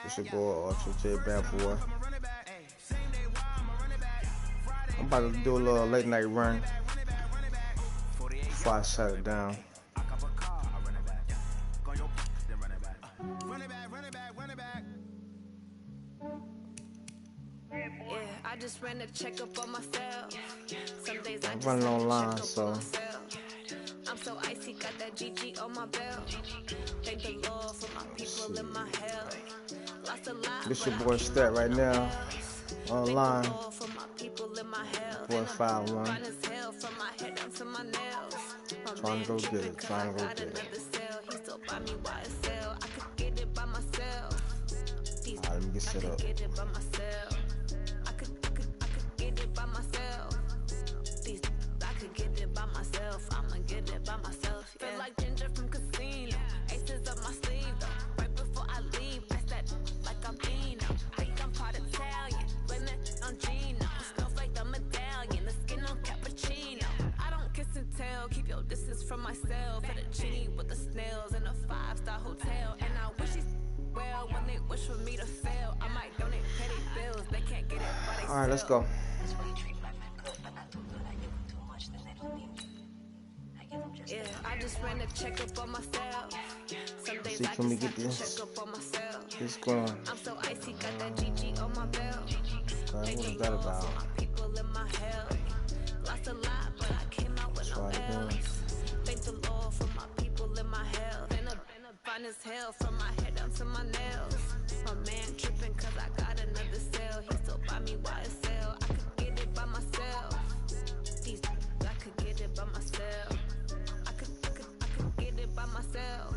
It's your boy, Ultra J Bad Boy. I'm about to do a little late night run before I shut it down. I just ran a checkup on myself. Some days I I'm just running have to online, check up so on myself. I'm so icy, got that GG on my belt. Thank the Lord for my people in my health. Lost a lot, this but your I boy came Stat out with right no now L's. online. Thank the Lord for my people in my health. Boy 5-1. Fine as hell from my head down to my nails. My Trying to man go get tripping it. 'cause Trying I to go got get it. another cell. He still buy me YSL. I could get it by myself. Alright, let me get set up. Get it by myself. I could get it by myself. I could get it by myself. I'ma get it by myself. Yeah. Feel like Ginger from Casino. Aces up my sleeve though. Right before I leave, I that like I'm Dino. Think I'm part Italian. Blame it on Gino. Smells like the medallion. The skin on cappuccino. I don't kiss and tell. Keep your distance from myself. Fettuccine with the snails in a 5-star hotel. And I wish he's well when they wish for me to fail. I might donate petty bills. They can't get it by themselves. Alright, let's go. Yeah, I just ran a checkup on myself. Some days See, I can we just get have to this? check up on myself. This going. I'm so icy, got that GG on my belt. What is that about? For my people in my health. Lost a lot, but I came out with no L's. Thank the Lord for my people in my health. Been a fine as hell from my head down to my nails. My man tripping 'cause I got another cell. He still buy me YSL. I could get it by myself. I could get it by myself. I could get it by myself.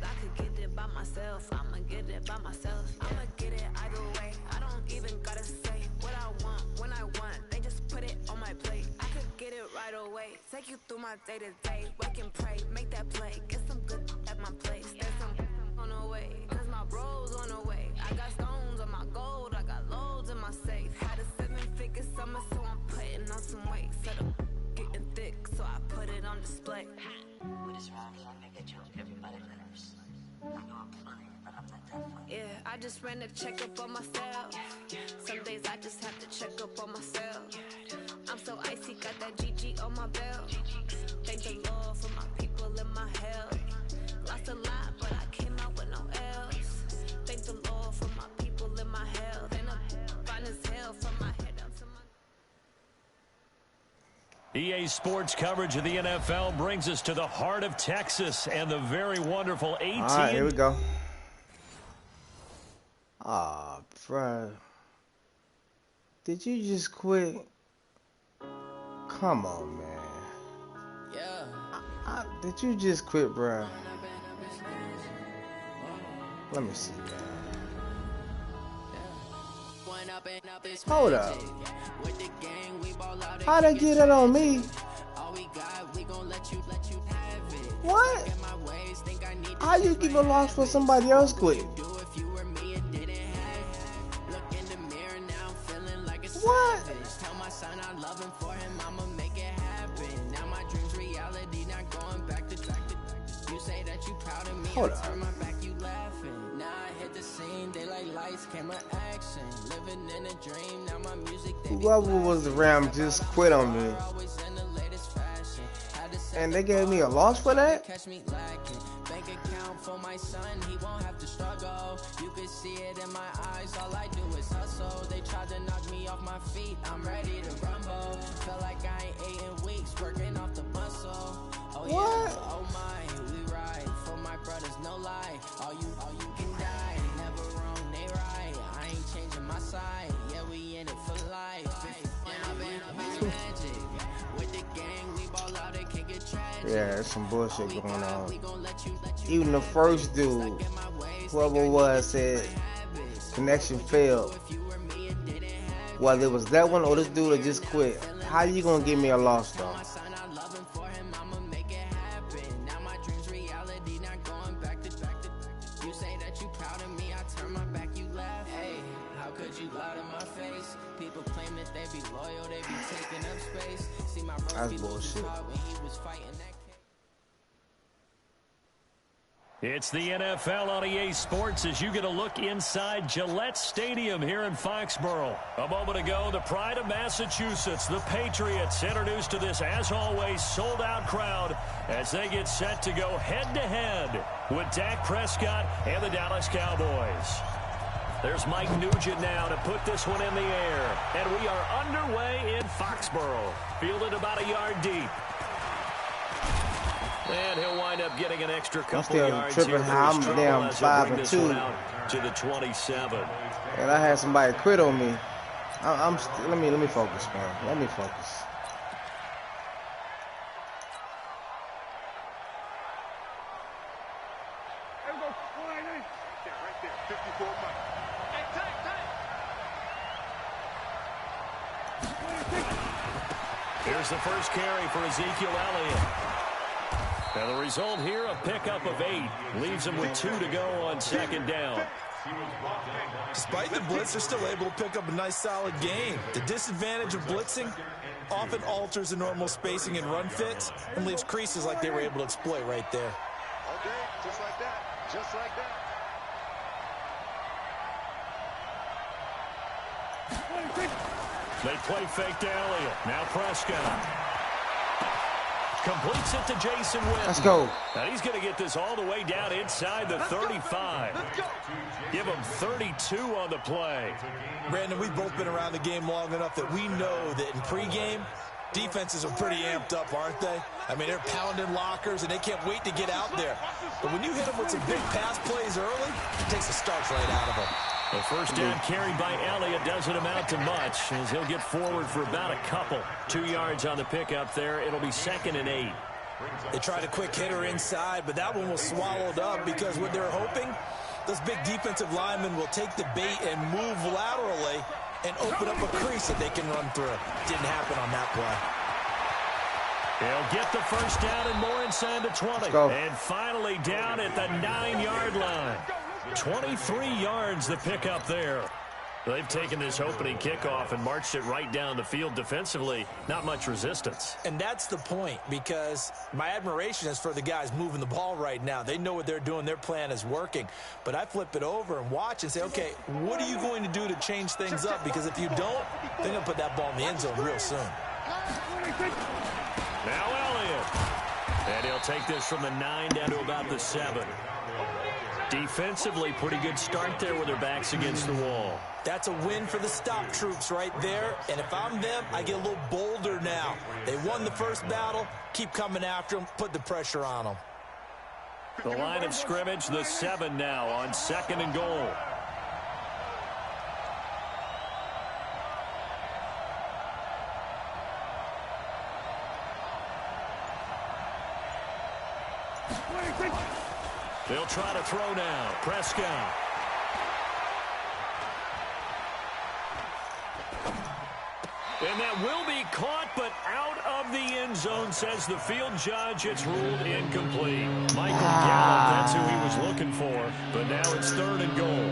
I could get it by myself. I'ma get it by myself. I'ma get it either way. I don't even gotta say what I want when I want. They just put it on my plate. I could get it right away. Take you through my day to day. Wake and pray, make that play. Get some good at my place. There's some on the way, 'cause my bro's on the way. I got stones on my gold. I got loads in my safe. Had a 7-figure summer, so I'm putting on some weight. Set up getting thick, so I put it on display. Yeah, I just ran a checkup on myself. Some days I just have to check up on myself. I'm so icy, got that GG on my belt. Thank the Lord for my people in my health. Lost a lot, but I came out with no L's. Thank the Lord for my people in my health. And I'm fine as hell from my head down to my... EA Sports coverage of the NFL brings us to the heart of Texas and the very wonderful AT&T. All right, here we go. Ah, bruh. Did you just quit? Come on, man. Yeah. Did you just quit, bruh? Let me see, man. Hold up. How'd they get it on me? What? How you give a loss for somebody else quit? What? Hold up. Whoever was around just quit on me. And they gave me a loss for that? Bank account for my son, he won't have to struggle. You can see it in my eyes, all I do is hustle. They tried to knock me off my feet, I'm ready to rumble. Felt like I ain't ate in weeks, working off the muscle. Oh yeah, oh my, we ride for my brothers, no lie. All you can die, never wrong, they right. I ain't changing my side, yeah, we in it for life. Magic. With the gang, we ball out, it can get tragic. Yeah, there's some bullshit going on. Even the first dude, whoever it was, said connection failed. Whether it was that one or this dude that just quit, how you gonna give me a loss though? That's bullshit. It's the NFL on EA Sports as you get a look inside Gillette Stadium here in Foxborough. A moment ago, the pride of Massachusetts, the Patriots, introduced to this, as always, sold-out crowd as they get set to go head-to-head with Dak Prescott and the Dallas Cowboys. There's Mike Nugent now to put this one in the air. And we are underway in Foxborough. Fielded about a yard deep. And he'll wind up getting an extra couple yards here. I'm damn 5-2 to the 27. And I had somebody quit on me. Let me focus, man. Let me focus. Here's the first carry for Ezekiel Elliott. And the result here, a pickup of 8. Leaves him with 2 to go on second down. Despite the blitz, they're still able to pick up a nice, solid gain. The disadvantage of blitzing often alters the normal spacing and run fits and leaves creases like they were able to exploit right there. Okay, just like that. Just like that. They play fake to Elliott. Now Prescott. Completes it to Jason Witten. Let's go. And he's going to get this all the way down inside the 35. Give him 32 on the play. Brandon, we've both been around the game long enough that we know that in pregame, defenses are pretty amped up, aren't they? I mean, they're pounding lockers, and they can't wait to get out there. But when you hit them with some big pass plays early, it takes the starch right out of them. The first down carried by Elliott doesn't amount to much as he'll get forward for about a couple. 2 yards on the pickup there. It'll be 2nd and 8. They tried a quick hitter inside, but that one was swallowed up because what they're hoping, those big defensive linemen will take the bait and move laterally and open up a crease that they can run through. Didn't happen on that play. He'll get the first down and more inside the 20. And finally down at the 9-yard line. 23 yards the pickup there. They've taken this opening kickoff and marched it right down the field defensively. Not much resistance. And that's the point, because my admiration is for the guys moving the ball right now. They know what they're doing. Their plan is working. But I flip it over and watch and say, okay, what are you going to do to change things up? Because if you don't, they're going to put that ball in the end zone real soon. Now Elliott. And he'll take this from the 9 down to about the 7. Defensively, pretty good start there with their backs against the wall. That's a win for the stop troops right there. And if I'm them, I get a little bolder now. They won the first battle. Keep coming after them. Put the pressure on them. The line of scrimmage, the 7 now on 2nd and goal. They'll try to throw now. Prescott. And that will be caught, but out of the end zone, says the field judge. It's ruled incomplete. Michael Gallup, that's who he was looking for. But now it's 3rd and goal.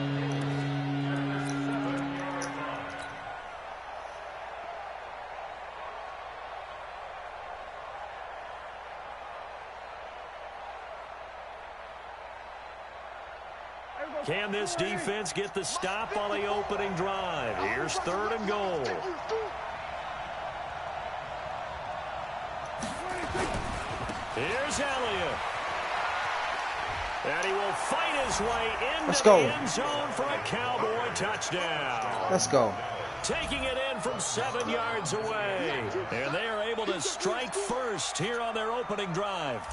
Can this defense get the stop on the opening drive? Here's 3rd and goal. Here's Elliott. And he will fight his way into the end zone for a Cowboy touchdown. Let's go. Taking it in from 7 yards away. And they are able to strike first here on their opening drive.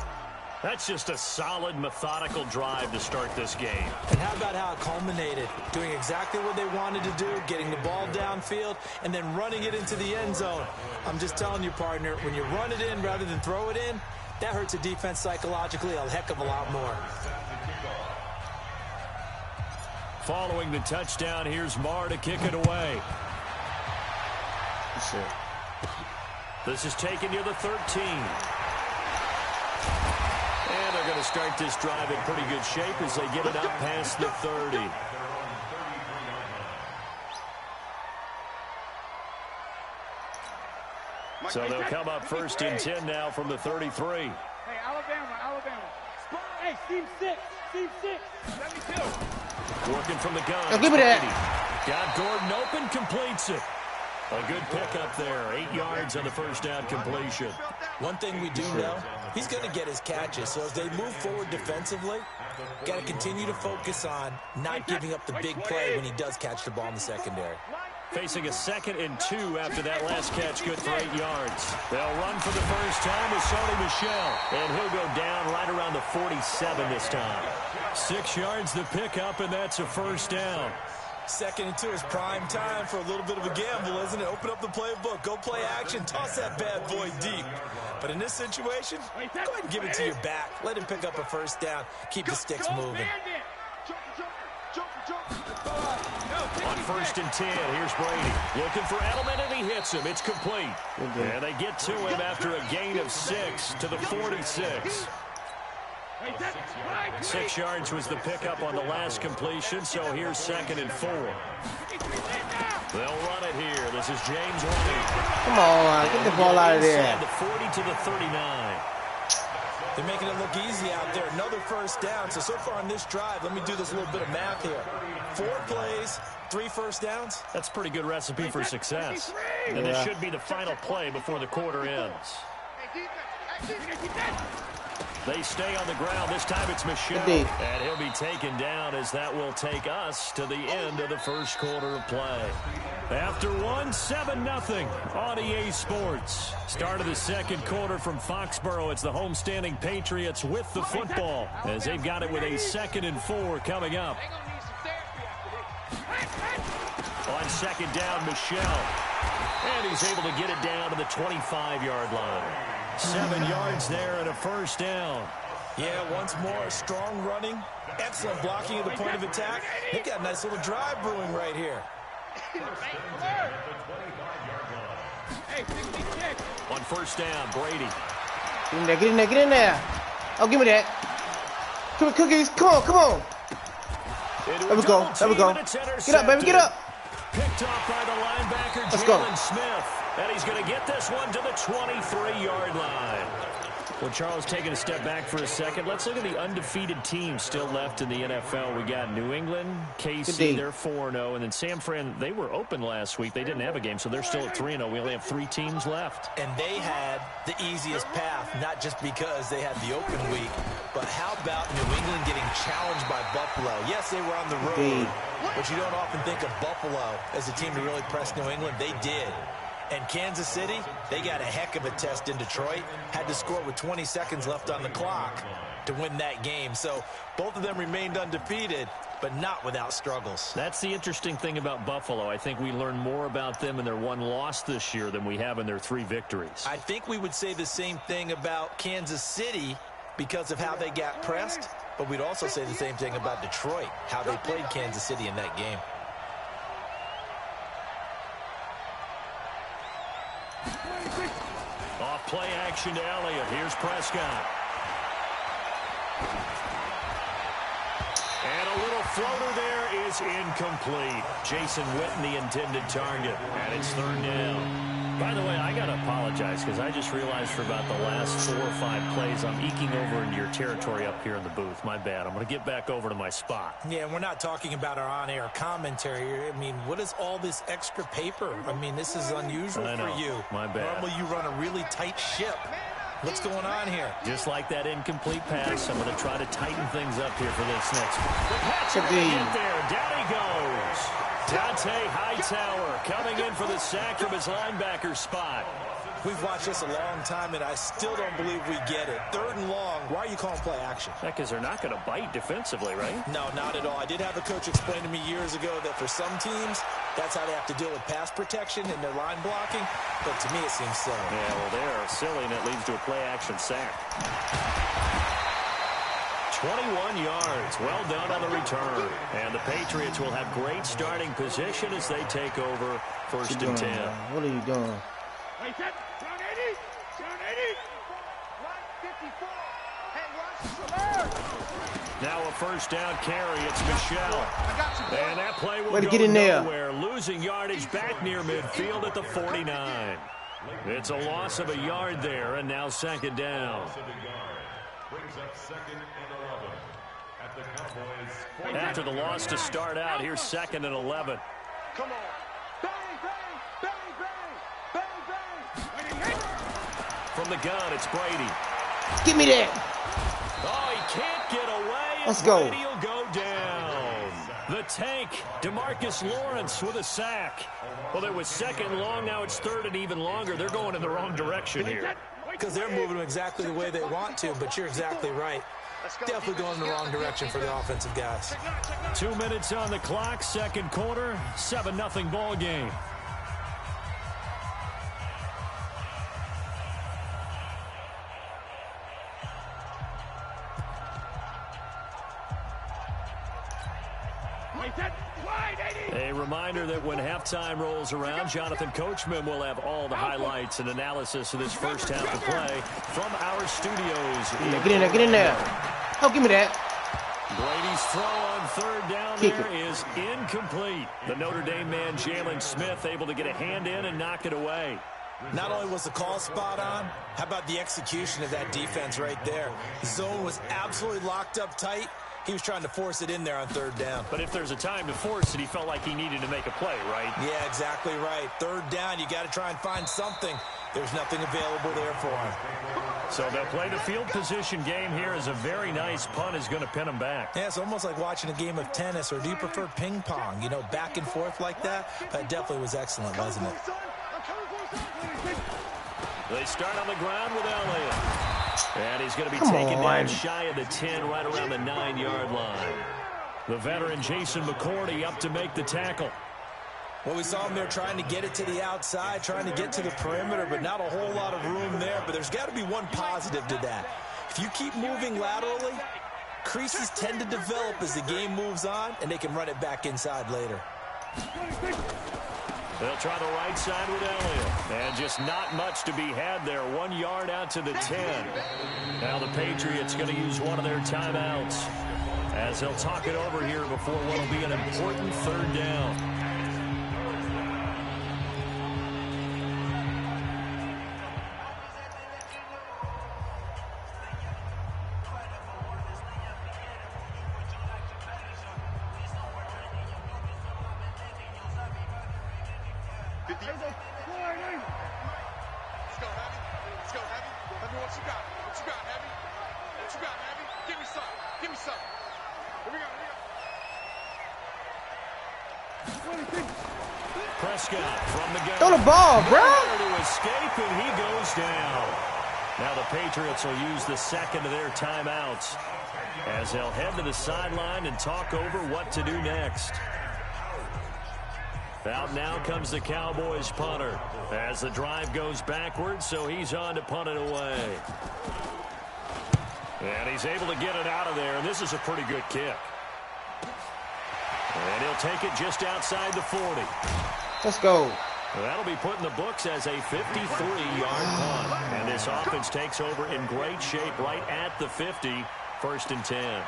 That's just a solid, methodical drive to start this game. And how about how it culminated? Doing exactly what they wanted to do, getting the ball downfield, and then running it into the end zone. I'm just telling you, partner, when you run it in rather than throw it in, that hurts a defense psychologically a heck of a lot more. Following the touchdown, here's Marr to kick it away. This is taken near the 13. And they're going to start this drive in pretty good shape as they get it up past the 30. So they'll come up 1st and 10 now from the 33. Hey, Alabama. Hey, Steve 6. Working from the gun. Now give me that. Got Gordon open, completes it. A good pickup there. 8 yards on the first down completion. One thing we do know, he's going to get his catches. So as they move forward defensively, got to continue to focus on not giving up the big play when he does catch the ball in the secondary. Facing a 2nd and 2 after that last catch, good for 8 yards. They'll run for the first time with Sony Michel, and he'll go down right around the 47 this time. 6 yards the pickup, and that's a first down. 2nd and 2 is prime time for a little bit of a gamble, isn't it? Open up the playbook, go play action, toss that bad boy deep. But in this situation, go ahead and give it to your back. Let him pick up a first down, keep the sticks moving. On 1st and 10, here's Brady. Looking for Edelman, and he hits him. It's complete. And they get to him after a gain of 6 to the 46. 6 yards was the pickup on the last completion, so here's 2nd and 4. They'll run it here. This is James running. Come on, get the ball out of there. The 40 to the 39. They're making it look easy out there. Another first down. So far on this drive, let me do this little bit of math here. 4 plays, 3 first downs. That's a pretty good recipe for success. And this should be the final play before the quarter ends. They stay on the ground. This time it's Michel. And he'll be taken down as that will take us to the end of the first quarter of play. After 7-0 on EA Sports. Start of the second quarter from Foxborough. It's the homestanding Patriots with the football as they've got it with a 2nd and 4 coming up. On 2nd down, Michel. And he's able to get it down to the 25-yard line. 7 yards there and a first down. Yeah, once more, strong running, excellent blocking at the point of attack. They've got a nice little drive brewing right here. On 1st down, Brady. Get in there, get in there, get in there. Oh, give me that. Come on, Cookies. Come on, come on. There we go, there we go. Get up, baby, get up. Picked off by the linebacker, Jalen Smith. And he's going to get this one to the 23-yard line. Well, Charles, taking a step back for a second. Let's look at the undefeated teams still left in the NFL. We got New England, KC, they're 4-0. And then San Fran, they were open last week. They didn't have a game, so they're still at 3-0. We only have 3 teams left. And they had the easiest path, not just because they had the open week, but how about New England getting challenged by Buffalo? Yes, they were on the road, but you don't often think of Buffalo as a team to really press New England. They did. And Kansas City, they got a heck of a test in Detroit. Had to score with 20 seconds left on the clock to win that game. So both of them remained undefeated, but not without struggles. That's the interesting thing about Buffalo. I think we learned more about them in their 1 loss this year than we have in their 3 victories. I think we would say the same thing about Kansas City because of how they got pressed, but we'd also say the same thing about Detroit, how they played Kansas City in that game. Off play action to Elliott. Here's Prescott. And a little floater there is incomplete. Jason Witten, the intended target. And it's 3rd down. By the way, I got to apologize because I just realized for about the last 4 or 5 plays I'm eking over into your territory up here in the booth. My bad. I'm going to get back over to my spot. Yeah, we're not talking about our on-air commentary. I mean, what is all this extra paper? I mean, this is unusual for you. My bad. Normally you run a really tight ship. What's going on here? Just like that incomplete pass, I'm going to try to tighten things up here for this next one. The patch get there. Down he goes. Dante Hightower coming in for the sack from his linebacker spot. We've watched this a long time, and I still don't believe we get it. 3rd and long. Why are you calling play action? Because they're not going to bite defensively, right? No, not at all. I did have a coach explain to me years ago that for some teams, that's how they have to deal with pass protection and their line blocking. But to me, it seems silly. Yeah, well, they are silly, and it leads to a play action sack. 21 yards. Well done on the return. And the Patriots will have great starting position as they take over 1st and 10. What are you doing? Now a 1st down carry. It's Michel. And that play will go get in nowhere. Losing yardage back near midfield at the 49. It's a loss of a yard there, and now 2nd down. After the loss to start out, here's 2nd and 11. Come on. Bang, bang, bang, bang, bang, bang. From the gun, it's Brady. Give me that. Oh, he can't get away. Let's go. Brady will go down. The tank, DeMarcus Lawrence with a sack. Well, it was 2nd long, now it's 3rd and even longer. They're going in the wrong direction here. Because they're moving them exactly the way they want to, but you're exactly right. Definitely going in the wrong direction for the offensive guys. 2 minutes on the clock, 2nd quarter, 7-0 ball game. A reminder that when halftime rolls around, Jonathan Coachman will have all the highlights and analysis of this first half of play from our studios. Get in there, get in there. Oh, give me that. Brady's throw on 3rd down there is incomplete. The Notre Dame man, Jalen Smith, able to get a hand in and knock it away. Not only was the call spot on, how about the execution of that defense right there? The zone was absolutely locked up tight. He was trying to force it in there on 3rd down. But if there's a time to force it, he felt like he needed to make a play, right? Yeah, exactly right. 3rd down, you got to try and find something. There's nothing available there for him. So they'll play the field position game here as a very nice punt is going to pin him back. Yeah, it's almost like watching a game of tennis, or do you prefer ping pong? You know, back and forth like that? That definitely was excellent, wasn't it? They start on the ground with Elliott. And he's going to be taken down shy of the 10, right around the 9-yard line. The veteran Jason McCourty up to make the tackle. Well, we saw him there trying to get it to the outside, trying to get to the perimeter, but not a whole lot of room there. But there's got to be one positive to that. If you keep moving laterally, creases tend to develop as the game moves on, and they can run it back inside later. They'll try the right side with Elliott. And just not much to be had there. 1 yard out to the 10. Now the Patriots going to use one of their timeouts as they'll talk it over here before what will be an important 3rd down. Prescott from the gun. Throw the ball, bro. To escape, and he goes down. Now the Patriots will use the 2nd of their timeouts as they'll head to the sideline and talk over what to do next. Out now comes the Cowboys punter as the drive goes backwards, so he's on to punt it away. And he's able to get it out of there, and this is a pretty good kick. And he'll take it just outside the 40. Let's go. That'll be put in the books as a 53-yard punt. And this offense takes over in great shape right at the 50, 1st and 10.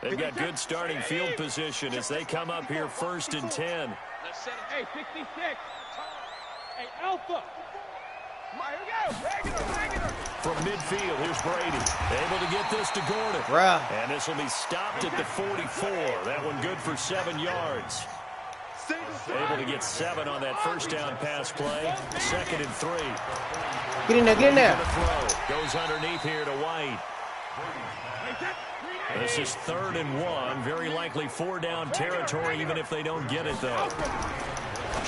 They've got good starting field position as they come up here 1st and 10. Hey, 66. Hey, Alpha. Come on, here we go. Regular. From midfield, here's Brady. Able to get this to Gordon. Bruh. And this will be stopped at the 44. That one good for 7 yards. Able to get 7 on that 1st down pass play. 2nd and 3. Get in there, get in there. Throw. Goes underneath here to White. This is 3rd and 1. Very likely 4-down territory, even if they don't get it, though.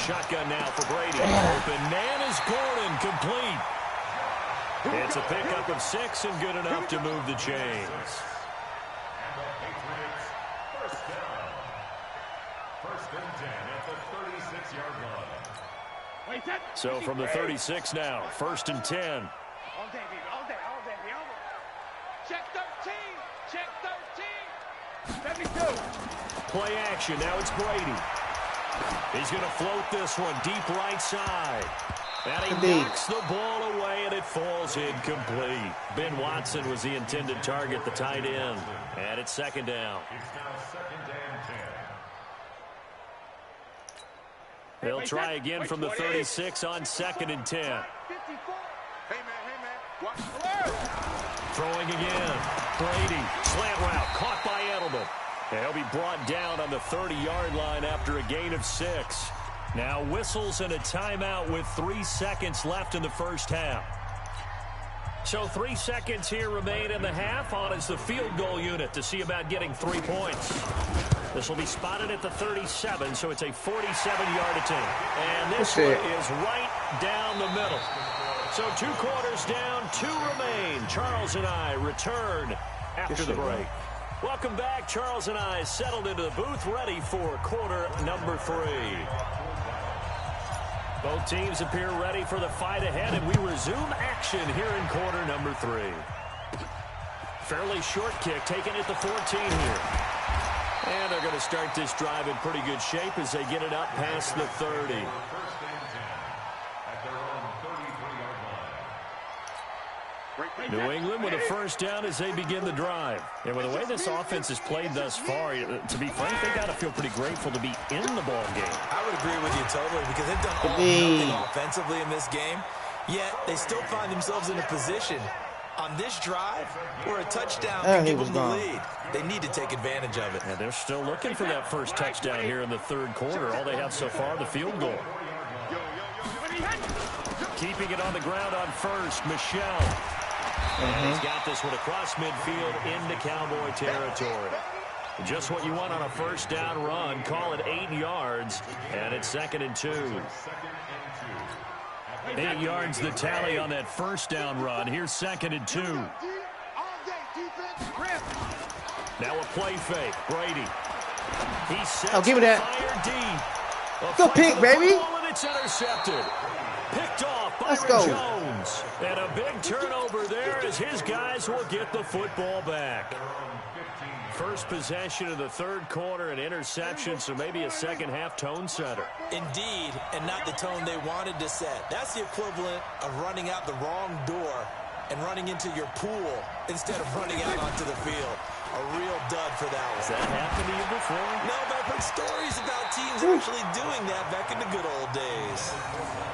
Shotgun now for Brady. Open man is Gordon, complete. It's a pickup of 6 and good enough to move the chains. So from the 36 now, 1st and 10. All day, baby, all day. Check 13. Check 13. 72. Play action. Now it's Brady. He's going to float this one deep right side. And he knocks the ball away, and it falls incomplete. Ben Watson was the intended target, the tight end. And it's 2nd down. They'll try again from the 36 on 2nd and 10. Hey, man. Watch. Throwing again. Brady, slant route, caught by Edelman. And he'll be brought down on the 30-yard line after a gain of 6. Now whistles and a timeout with 3 seconds left in the first half. So 3 seconds here remain in the half. On is the field goal unit to see about getting 3 points. This will be spotted at the 37, so it's a 47-yard attempt. And this one is right down the middle. So 2 quarters down, 2 remain. Charles and I return after the break. Welcome back. Charles and I settled into the booth, ready for quarter number 3. Both teams appear ready for the fight ahead, and we resume action here in quarter number 3. Fairly short kick taken at the 14 here. And they're going to start this drive in pretty good shape as they get it up past the 30. New England with a first down as they begin the drive. And with the way this offense has played thus far, to be frank, they got to feel pretty grateful to be in the ball game. I would agree with you totally because they've done all nothing offensively in this game, yet they still find themselves in a position on this drive where a touchdown can give them the lead. They need to take advantage of it. And they're still looking for that first touchdown here in the third quarter. All they have so far, the field goal. Keeping it on the ground on first, Michelle. And he's got this one across midfield into Cowboy territory. Just what you want on a first down run. Call it 8 yards, and it's 2nd and 2. 8 yards the tally on that first down run. Here's 2nd and 2. Now a play fake. Brady. He sets give me that. Go pick, baby. And it's intercepted. Picked off by Let's go. Jones. And a big turnover there as his guys will get the football back. First possession of the third quarter, an interception, so maybe a second-half tone setter. Indeed, and not the tone they wanted to set. That's the equivalent of running out the wrong door and running into your pool instead of running out onto the field. A real dud for that one. Has that happened to you before? No, but I've heard stories about teams actually doing that back in the good old days.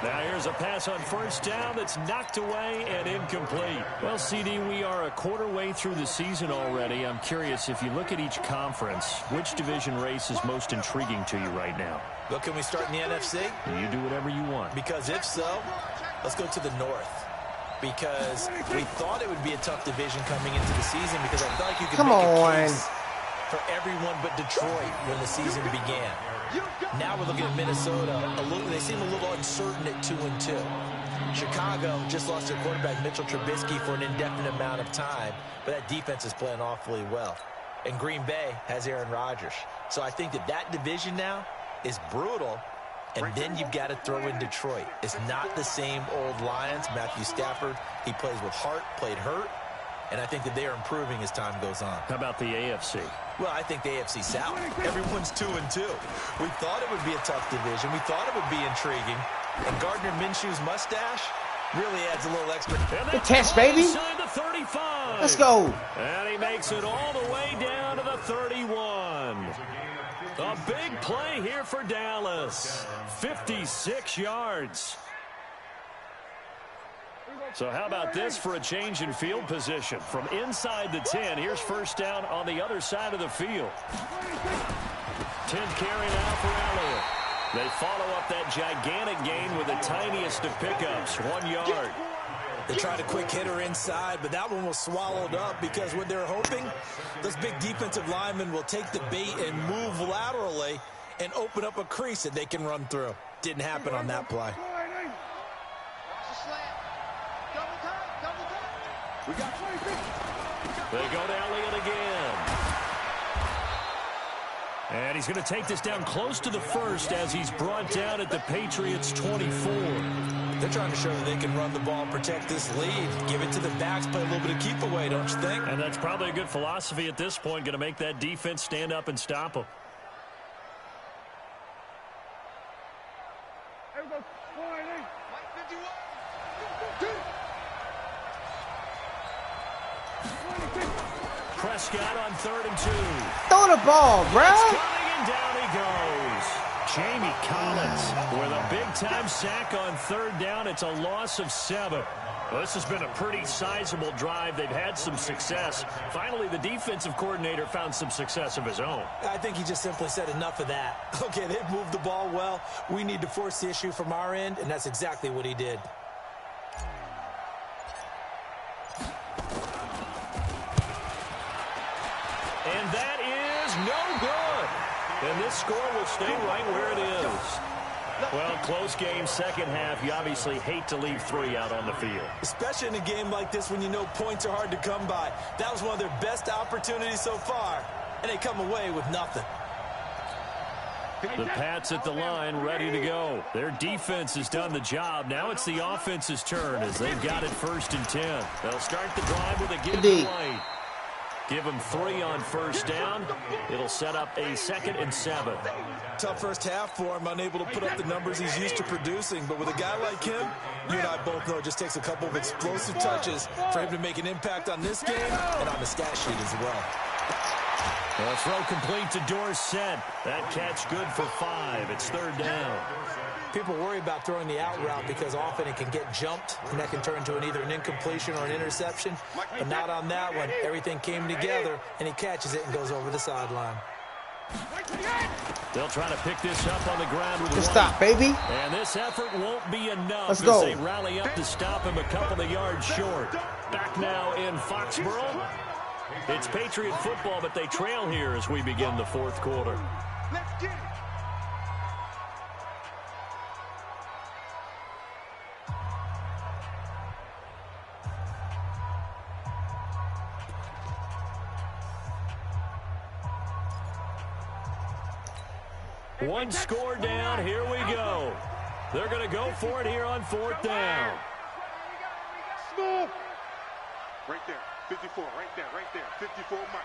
Now here's a pass on first down that's knocked away and incomplete. Well, CD, we are a quarter way through the season already. I'm curious, if you look at each conference, which division race is most intriguing to you right now? Well, can we start in the NFC? You do whatever you want. Because if so, let's go to the North. Because we thought it would be a tough division coming into the season because I felt like you could make a case for everyone but Detroit when the season began. Now we're looking at Minnesota. They seem a little uncertain at 2-2. Chicago just lost their quarterback, Mitchell Trubisky, for an indefinite amount of time, but that defense is playing awfully well. And Green Bay has Aaron Rodgers. So I think that division now is brutal. And then you've got to throw in Detroit. It's not the same old Lions. Matthew Stafford, he plays with heart, played hurt. And I think that they are improving as time goes on. How about the AFC? Well, I think the AFC South. Everyone's 2-2. We thought it would be a tough division. We thought it would be intriguing. And Gardner Minshew's mustache really adds a little extra. Good catch, baby. The 35. Let's go. And he makes it all the way down to the 31. A big play here for Dallas. 56 yards. So how about this for a change in field position? From inside the 10, here's first down on the other side of the field. 10th carry now for Elliott. They follow up that gigantic gain with the tiniest of pickups, 1 yard. They tried a quick hitter inside, but that one was swallowed up because what they're hoping, those big defensive linemen will take the bait and move laterally and open up a crease that they can run through. Didn't happen on that play. They go to Elliott again. And he's going to take this down close to the first as he's brought down at the Patriots' 24. They're trying to show that they can run the ball and protect this lead. Give it to the backs, play a little bit of keep away, don't you think? And that's probably a good philosophy at this point, going to make that defense stand up and stop them. Prescott on 3rd and 2. Throw the ball, bro. And down he goes. Jamie Collins with a big-time sack on 3rd down. It's a loss of 7. Well, this has been a pretty sizable drive. They've had some success. Finally, the defensive coordinator found some success of his own. I think he just simply said enough of that. Okay, they've moved the ball well. We need to force the issue from our end, and that's exactly what he did. And that is no good. And this score will stay right where it is. Well, close game, second half. You obviously hate to leave 3 out on the field. Especially in a game like this when you know points are hard to come by. That was one of their best opportunities so far, and they come away with nothing. The Pats at the line, ready to go. Their defense has done the job. Now it's the offense's turn as they've got it 1st and 10. They'll start the drive with a give to White. Give him 3 on 1st down. It'll set up a 2nd and 7. Tough first half for him, unable to put up the numbers he's used to producing. But with a guy like him, you and I both know it just takes a couple of explosive touches for him to make an impact on this game and on the stat sheet as well. The throw complete to Dorsett. That catch good for 5. It's 3rd down. People worry about throwing the out route because often it can get jumped, and that can turn into either an incompletion or an interception. But not on that one. Everything came together, and he catches it and goes over the sideline. They'll try to pick this up on the ground with Good stop, baby. And this effort won't be enough Let's as go. they rally up to stop him a couple of yards short. Back now in Foxborough. It's Patriot football, but they trail here as we begin the 4th quarter. Let's get it. One score down. Here we go. They're going to go for it here on 4th down. Smooth. Right there. 54. Right there. 54 Mike.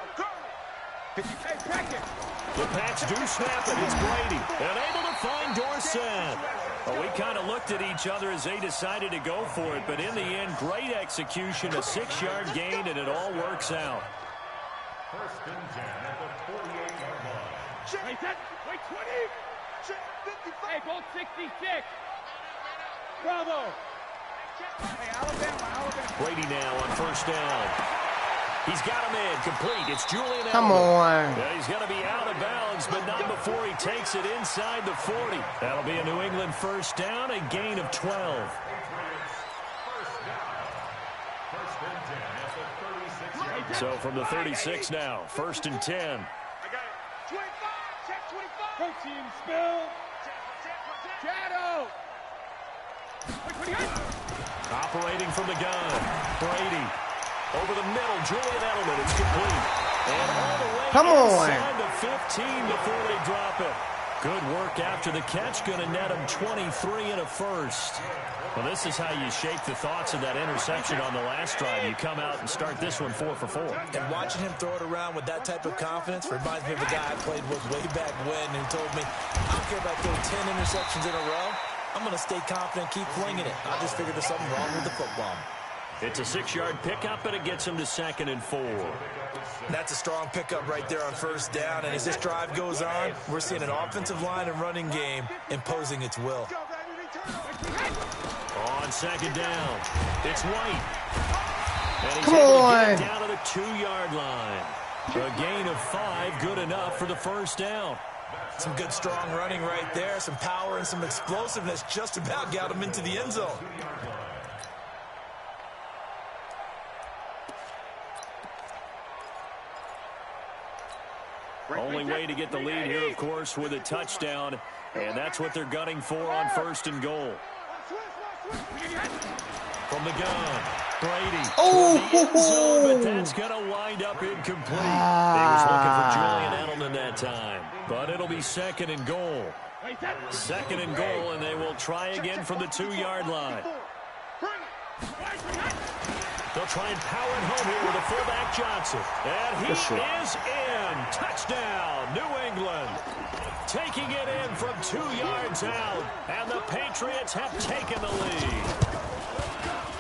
I'm going. Hey, Packett. The Pats do snap it. It's Brady. And able to find Dorsett. Well, we kind of looked at each other as they decided to go for it. But in the end, great execution, a 6-yard gain, and it all works out. 1st and 10 at the 48-yard line. Wait, 20. Hey, goal 66. Bravo. Hey, Alabama. Brady now on 1st down. He's got him in. Complete. It's Julian Come Edelman. on. Yeah, he's going to be out of bounds, but not before he takes it inside the 40. That'll be a New England 1st down, a gain of 12. So from the 36 now, 1st and 10. I got it. 25. Check 25. Protein spill. Shadow. Operating from the gun. Brady. Over the middle, Julian Edelman. It's complete. And all the way Come on. inside the 15 before they drop it. Good work after the catch. Going to net him 23 and a 1st. Well, this is how you shake the thoughts of that interception on the last drive. You come out and start this one 4 for 4. And watching him throw it around with that type of confidence reminds me of a guy I played with way back when who told me, I don't care if I throw 10 interceptions in a row. I'm going to stay confident, keep flinging it. I just figured there's something wrong with the football. It's a 6-yard pickup, and it gets him to 2nd and 4. That's a strong pickup right there on 1st down. And as this drive goes on, we're seeing an offensive line and running game imposing its will. On 2nd down, it's White. And he's Come able on. to get it down to the 2-yard line. A gain of 5, good enough for the 1st down. Some good, strong running right there. Some power and some explosiveness just about got him into the end zone. Only way to get the lead here, of course, with a touchdown. And that's what they're gunning for on 1st and goal. From the gun, Brady. Oh, The end zone, but that's going to wind up incomplete. He was looking for Julian Edelman that time. But it'll be 2nd and goal. 2nd and goal, and they will try again from the 2-yard line. They'll try and power it home here with a fullback Johnson. And he is in. Touchdown, New England. Taking it in from 2 yards out. And the Patriots have taken the lead.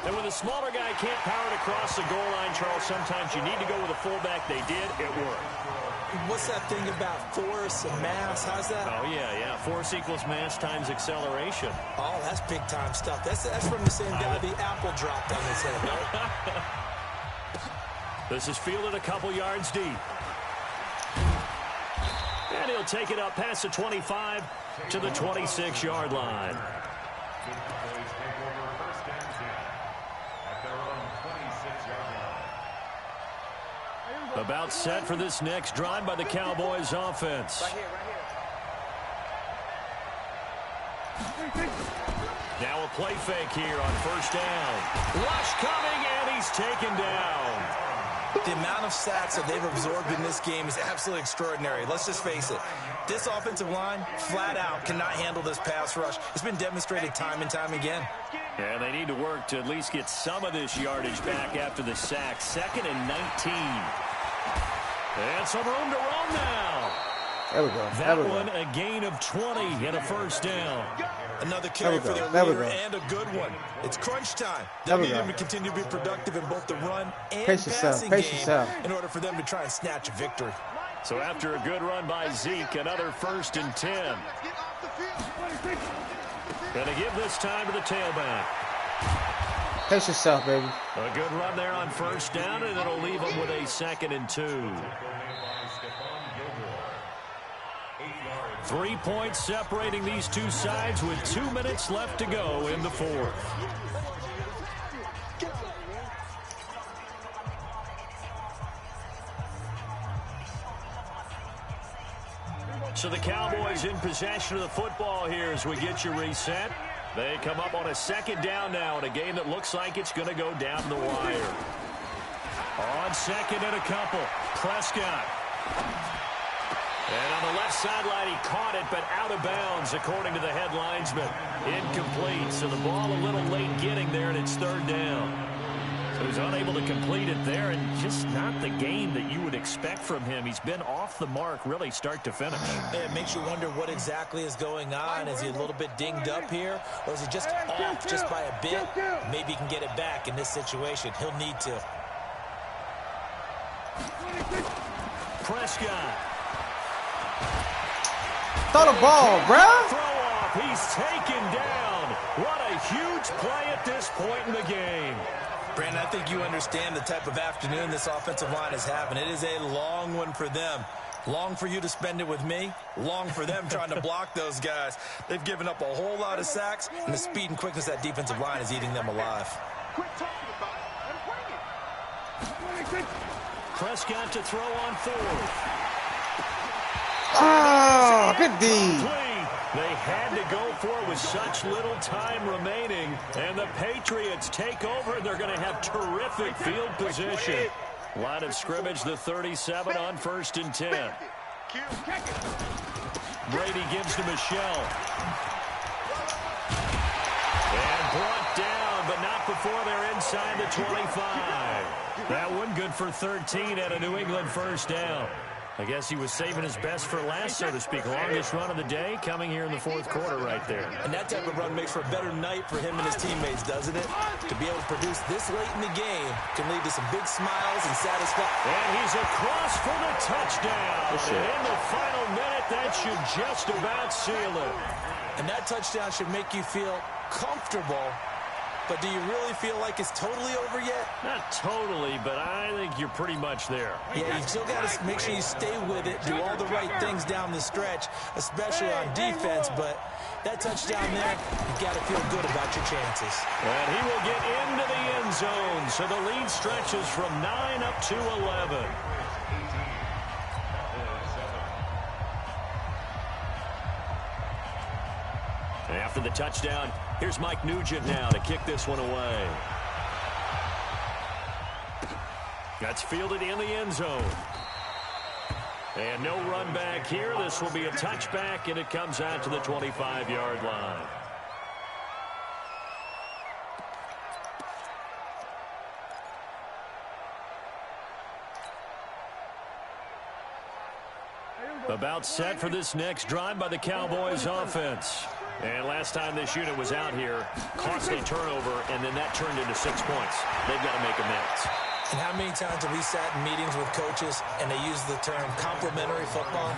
And when the smaller guy can't power it across the goal line, Charles, sometimes you need to go with a fullback. They did. It worked. What's that thing about force and mass? How's that? Oh, yeah. Force equals mass times acceleration. Oh, that's big-time stuff. That's from the same guy the apple dropped on his head, right? This is fielded a couple yards deep. And he'll take it up past the 25 to the 26-yard line. About set for this next drive by the Cowboys offense. Now a play fake here on first down. Rush coming, and he's taken down. The amount of sacks that they've absorbed in this game is absolutely extraordinary. Let's just face it. This offensive line, flat out, cannot handle this pass rush. It's been demonstrated time and time again. And they need to work to at least get some of this yardage back after the sack. 2nd and 19. And some room to run now. There we go. That one, a gain of 20 and a first down. Another carry for the leader and a good one. It's crunch time. They need him to continue to be productive in both the run and passing game in order for them to try and snatch a victory. So after a good run by Zeke, another 1st and 10. Going to give this time to the tailback. Pace yourself, baby. A good run there on first down, and it'll leave them with a 2nd and 2. 3 points separating these two sides with 2 minutes left to go in the fourth. So the Cowboys in possession of the football here as we get you reset. They come up on a 2nd down now in a game that looks like it's going to go down the wire. On 2nd and a couple, Prescott. And on the left sideline, he caught it, but out of bounds, according to the head linesman. Incomplete, so the ball a little late getting there, and it's 3rd down. So he's unable to complete it there, and just not the game that you would expect from him. He's been off the mark, really, start to finish. It makes you wonder what exactly is going on. Is he a little bit dinged up here, or is he just off just by a bit? Maybe he can get it back in this situation. He'll need to. Prescott. Throw the ball, bruh. Throw off. He's taken down. What a huge play at this point in the game. Brandon, I think you understand the type of afternoon this offensive line is having. It is a long one for them. Long for you to spend it with me. Long for them trying to block those guys. They've given up a whole lot of sacks, and the speed and quickness of that defensive line is eating them alive. Quit talking about it and bring it. Prescott to throw on 4th. Oh, good D. They had to go for it with such little time remaining. And the Patriots take over, and they're going to have terrific field position. Line of scrimmage, the 37 on 1st and 10. Brady gives to Michelle. And brought down, but not before they're inside the 25. That one good for 13 at a New England 1st down. I guess he was saving his best for last, so to speak. Longest run of the day coming here in the 4th quarter right there. And that type of run makes for a better night for him and his teammates, doesn't it? To be able to produce this late in the game can lead to some big smiles and satisfaction. And he's across for the touchdown. And in the final minute, that should just about seal it. And that touchdown should make you feel comfortable. But do you really feel like it's totally over yet? Not totally, but I think you're pretty much there. Yeah, you still got to make sure you stay with it, do all the right things down the stretch, especially on defense. But that touchdown there, you got to feel good about your chances. And he will get into the end zone, so the lead stretches from 9 up to 11. After the touchdown, here's Mike Nugent now to kick this one away. That's fielded in the end zone. And no run back here. This will be a touchback, and it comes out to the 25-yard line. About set for this next drive by the Cowboys offense. And last time this unit was out here, costly turnover, and then that turned into 6 points. They've got to make amends. And how many times have we sat in meetings with coaches and they use the term complementary football?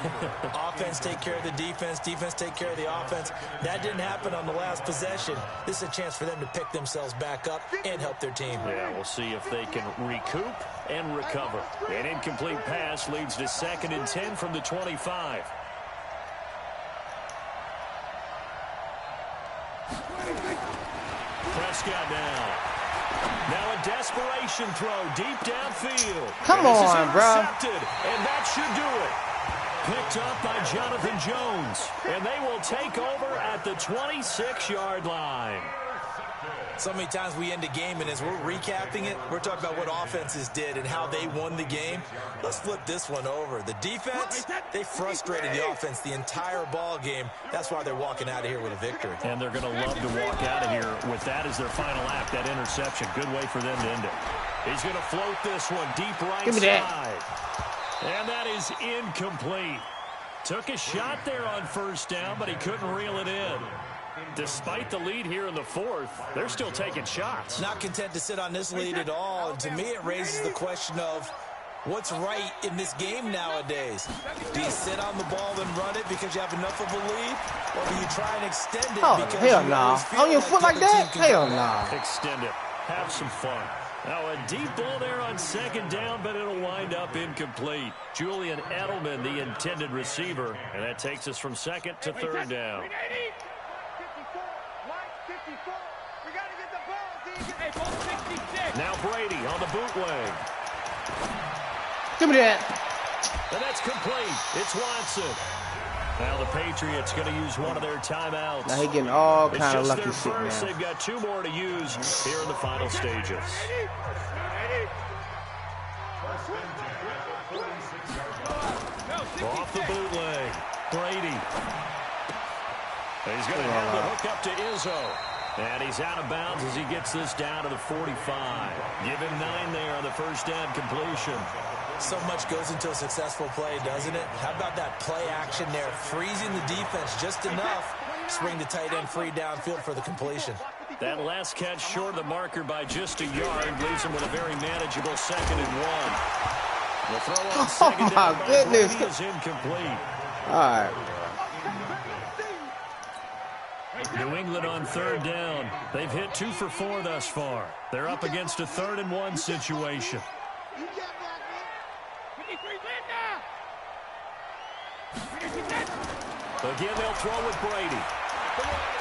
Offense take care of the defense, defense take care of the offense. That didn't happen on the last possession. This is a chance for them to pick themselves back up and help their team. Yeah, we'll see if they can recoup and recover. An incomplete pass leads to 2nd and 10 from the 25. Prescott now. Now a desperation throw deep downfield. Come on, bro. And that should do it. Picked up by Jonathan Jones. And they will take over at the 26-yard line. So many times we end a game, and as we're recapping it, we're talking about what offenses did and how they won the game. Let's flip this one over. The defense, they frustrated the offense the entire ball game. That's why they're walking out of here with a victory. And they're going to love to walk out of here with that as their final act, that interception. Good way for them to end it. He's going to float this one deep right side. And that is incomplete. Took a shot there on first down, but he couldn't reel it in. Despite the lead here in the 4th, they're still taking shots. Not content to sit on this lead at all. And to me, it raises the question of what's right in this game nowadays. Do you sit on the ball and run it because you have enough of a lead? Or do you try and extend it? Oh, because hell you no. On your foot like that? Hell no. Extend it. Have some fun. Now a deep ball there on 2nd down, but it'll wind up incomplete. Julian Edelman, the intended receiver, and that takes us from 2nd to 3rd down. Now Brady on the bootleg. Give me that. And that's complete. It's Watson. Now the Patriots going to use one of their timeouts. Now he getting all kind of lucky shit first. now. They've got 2 more to use here in the final stages. Off the bootleg. Brady. He's going to have the hook up to Izzo. And he's out of bounds as he gets this down to the 45. Give him 9 there on the first down completion. So much goes into a successful play, doesn't it? How about that play action there? Freezing the defense just enough to bring the tight end free downfield for the completion. That last catch short of the marker by just a yard leaves him with a very manageable 2nd and 1. The throw on 2nd down by Brady is incomplete. All right. New England on 3rd down. They've hit 2 for 4 thus far. They're up against a 3rd and 1 situation. Again, they'll throw with Brady.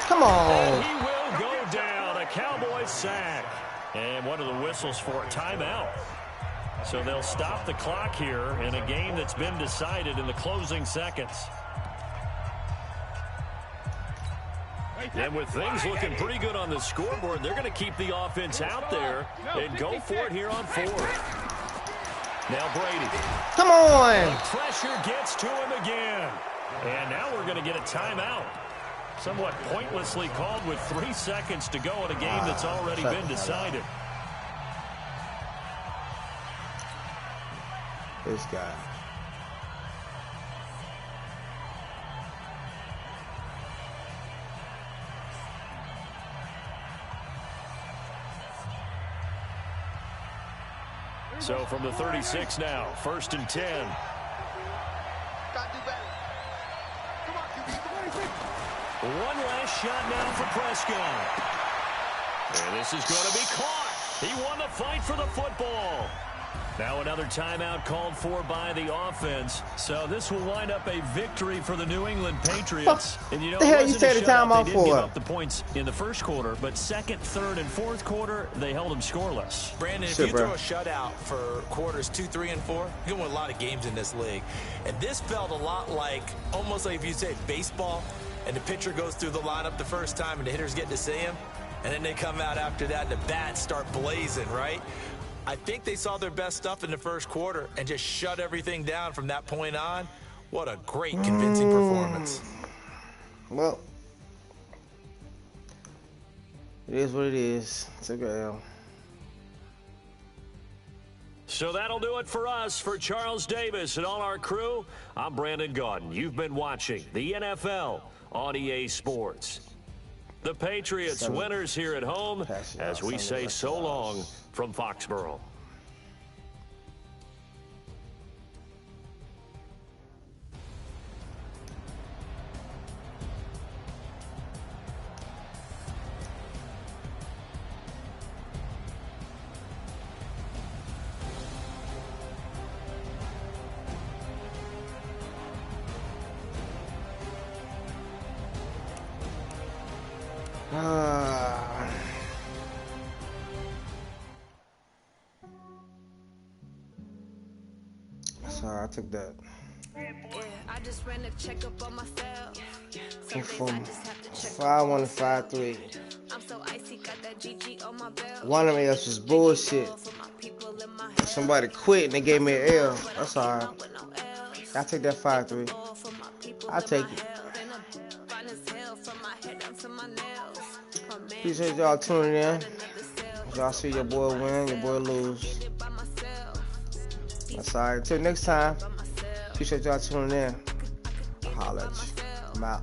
Come on. And he will go down. A Cowboys sack. And what are the whistles for? Timeout. So they'll stop the clock here in a game that's been decided in the closing seconds. And with things looking pretty good on the scoreboard, they're going to keep the offense out there and go for it here on 4th. Now Brady. Come on. The pressure gets to him again. And now we're going to get a timeout. Somewhat pointlessly called with 3 seconds to go in a game that's already been decided. This guy. So from the 36 now, 1st and 10. One last shot now for Prescott. And this is going to be caught. He won the fight for the football. Now another timeout called for by the offense. So this will wind up a victory for the New England Patriots. And you know, the hell you say the timeout they for? didn't give up the points in the first quarter, but 2nd, 3rd, and 4th quarter, they held them scoreless. Brandon, if you throw a shutout for quarters 2, 3, and 4, you're going to win a lot of games in this league. And this felt a lot like, almost like if you say baseball, and the pitcher goes through the lineup the first time and the hitters get to see him, and then they come out after that and the bats start blazing, right? I think they saw their best stuff in the first quarter and just shut everything down from that point on. What a great, convincing performance. Well, it is what it is. It's okay. So that'll do it for us. For Charles Davis and all our crew, I'm Brandon Gaudin. You've been watching the NFL on EA Sports. The Patriots winners here at home as we say so long from Foxborough. Sorry, I took that. Yeah, I just ran a checkup on myself. From 5-1 to 5-3. I'm so icy, got that GG on my belt. One of them else was bullshit. Somebody quit and they gave me an L. That's alright. I take that 5-3. I take it. Appreciate y'all tuning in. Y'all see your boy win, your boy lose. That's alright. Till next time. Appreciate y'all tuning in. I'll holler at you. I'm out.